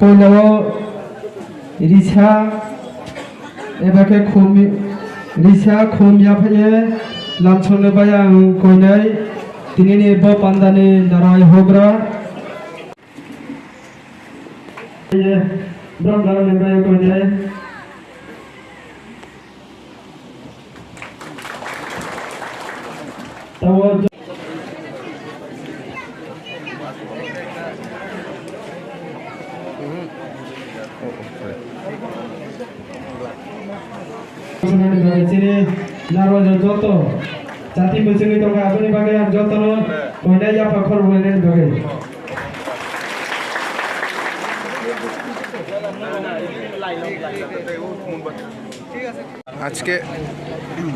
Koilo Risha Ebake Kumi Risha Kumya Paye Lamsone Bayang Koinai Tinini Bob Andani Darai Hogra Brandar Nebay Koinai Tawa Sini Narwa Joto Jati Musingi Toka Abuni Bagai Joto Koinai Ya Pakor Wenen Bagai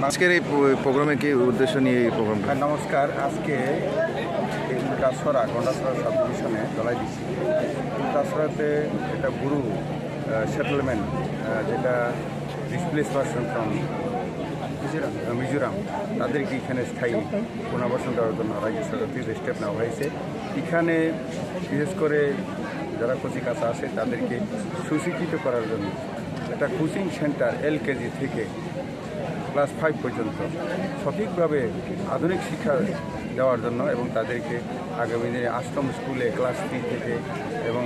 আজকের এই প্রোগ্রামে কি উদ্দেশ্য নিয়ে এই প্রোগ্রামটা? নমস্কার। আজকে উল্টাছড়া গন্ডাছড়া সাব ডিভিশনে জ্বলাই দিচ্ছি। উল্টাছড়াতে একটা গুরু সেটেলমেন্ট যেটা ডিসপ্লেস পারসন ফ্রম মিজোরাম তাদেরকে এখানে স্থায়ী পুনর্বাসন দেওয়ার জন্য রাজ্য সরকার থেকে স্টেপ নেওয়া হয়েছে। এখানে বিশেষ করে যারা কচিকাঁচা আছে তাদেরকে সুশিক্ষিত করার জন্য একটা কোচিং সেন্টার LKG থেকে ক্লাস 5 পর্যন্ত সঠিকভাবে আধুনিক শিক্ষা দেওয়ার জন্য এবং তাদেরকে আগামী দিনে আশ্রম স্কুলে ক্লাস 3 থেকে এবং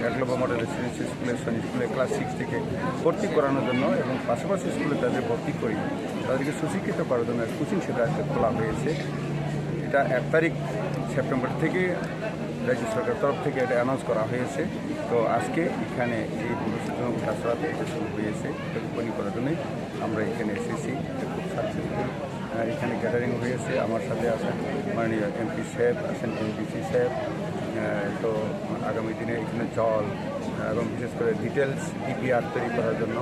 একলব্য মডেল রেসিডেন্সিয়াল স্কুলে সৈনিক স্কুলে ক্লাস 6 থেকে ভর্তি করানোর জন্য এবং পাশাপাশি স্কুলে তাদের ভর্তি করি তাদেরকে সুশিক্ষিত করার জন্য কোচিং সেন্টার খোলা হয়েছে। এটা 1 তারিখ সেপ্টেম্বর থেকে রাজ্য সরকার তরফ থেকে এটা অ্যানাউন্স করা হয়েছে। তো আজকে এখানে এই উল্টাছড়াতে এটা শুরু হয়েছে। এটা ওপেনিং করার জন্যই আমরা এখানে এসেছি। খুব সাকসেসফুল এখানে গ্যাদারিং হয়েছে। আমার সাথে আছেন মাননীয় MP সাহেব, আছেন MPC সাহেব। তো আগামী দিনে এখানে জল এবং বিশেষ করে ডিটেলস DPR তৈরি করার জন্য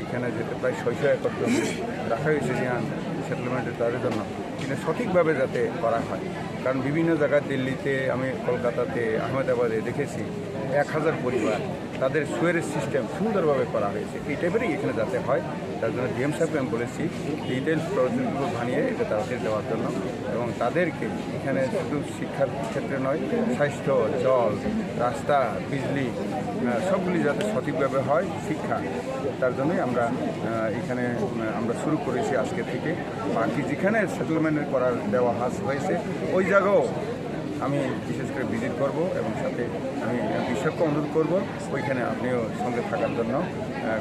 এখানে যেতে প্রায় 600 একর জমি রাখা হয়েছে সেটেলমেন্টের তাদের জন্য কিন্তু সঠিকভাবে যাতে করা হয়। কারণ বিভিন্ন জায়গায় দিল্লিতে, আমি কলকাতাতে, আহমেদাবাদে দেখেছি 1000 পরিবার তাদের সুয়ারেজ সিস্টেম সুন্দরভাবে করা হয়েছে। এই টাইপেরই এখানে যাতে হয় তার জন্য DM সাহেবকে আমি বলেছি ডিটেলস প্রজেক্টগুলো বানিয়ে এটা তাদের দেওয়ার জন্য এবং তাদেরকে এখানে শুধু শিক্ষার ক্ষেত্রে নয়, স্বাস্থ্য, জল, রাস্তা, বিজলি সবগুলি যাতে সঠিকভাবে হয় শিক্ষা, তার জন্যই আমরা এখানে আমরা শুরু করেছি আজকে থেকে। বাকি যেখানে সেটেলমেন্ট করার দেওয়া হয়েছে ওই জায়গাও আমি বিশেষ করে ভিজিট করব এবং সাথে আমি বিশেষজ্ঞ অনুরোধ করব ওইখানে আপনিও সঙ্গে থাকার জন্য।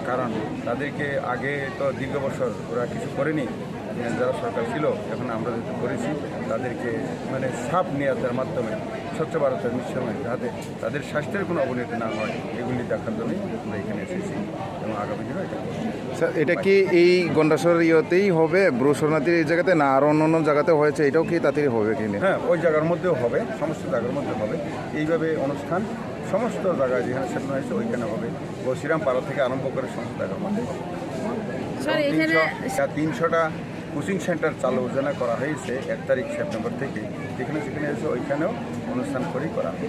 কারণ তাদেরকে আগে তো দীর্ঘ বছর ওরা কিছু করেনি, যারা সরকার ছিল, এখন আমরা যেহেতু করেছি তাদেরকে মানে সাপ নেওয়ার মাধ্যমে স্বচ্ছ ভারতের মিশনে যাতে তাদের স্বাস্থ্যের কোনো অবনতি না হয় এগুলি দেখার জন্যই আমরা এখানে এসেছি এবং আগামী দিনও এটা করব। স্যার, এটা কি এই গন্ডাছড়ার ইয়েতেই হবে, ব্রু শরণার্থীর এই জায়গাতে, না আরও অন্য জায়গাতে হয়েছে, এটাও কি তাড়াতাড়ি হবে কিনা? হ্যাঁ, ওই জায়গার মধ্যেও হবে, সমস্ত জায়গার মধ্যে হবে। এইভাবে অনুষ্ঠান সমস্ত জায়গায় যেখানে সেখানে হয়েছে ওইখানে হবে। বসিরাম পাড়া থেকে আরম্ভ করে সমস্ত জায়গার মধ্যে হবে। 300টা কোচিং সেন্টার চালু যোজনা করা হয়েছে 1 তারিখ সেপ্টেম্বর থেকে। যেখানে যেখানে হয়েছে ওইখানেও অনুষ্ঠান করেই করা হবে।